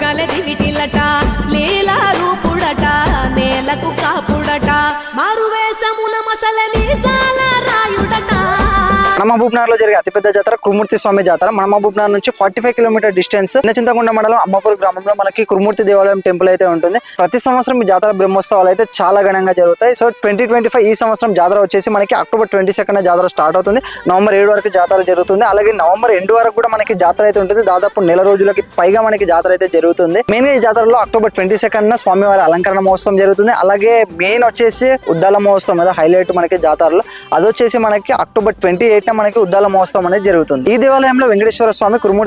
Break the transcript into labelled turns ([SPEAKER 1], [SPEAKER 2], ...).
[SPEAKER 1] పుట్టల దివిటిలట లీలా రూపుడట నేలకు కాపుడట మారువేషమున మసల మీసాల రాయుడట.
[SPEAKER 2] మన మహబూబ్నగర్ లో జరిగే అతిపెద్ద జాతర కురుమూర్తి స్వామి జాతర. మన మహబూబ్నగర్ నుంచి 45 కిలోమీటర్ డిస్టెన్స్ చింతకుంట మండలం అమ్మపూర్ గ్రామంలో మనకి కురుమూర్తి దేవాలయం టెంపుల్ అయితే ఉంటుంది. ప్రతి సంవత్సరం ఈ జాతర బ్రహ్మోత్సవాలు అయితే చాలా ఘనంగా జరుగుతాయి. సో 2025 ఈ సంవత్సరం జాతర వచ్చేసి మనకి అక్టోబర్ 22 జాతర స్టార్ట్ అవుతుంది. నవంబర్ 7 వరకు జాతర జరుగుతుంది. అలాగే నవంబర్ 2 వరకు కూడా మనకి జాతర అయితే ఉంటుంది. దాదాపు నెల రోజులకి పైగా మనకి జాతర అయితే జరుగుతుంది. మెయిన్ గా ఈ జాతరలో అక్టోబర్ 22 స్వామివారి అలంకరణ మహోత్సవం జరుగుతుంది. అలాగే మెయిన్ వచ్చేసి ఉద్దాల మహోత్సవం మీద హైలైట్ మనకి జాతరలో అది వచ్చేసి మనకి అక్టోబర్ 28 మనకి ఉద్దాల మహోత్సవం అనేది జరుగుతుంది. ఈ దేవాలయంలో వెంకటేశ్వర స్వామి కురుమూర్తి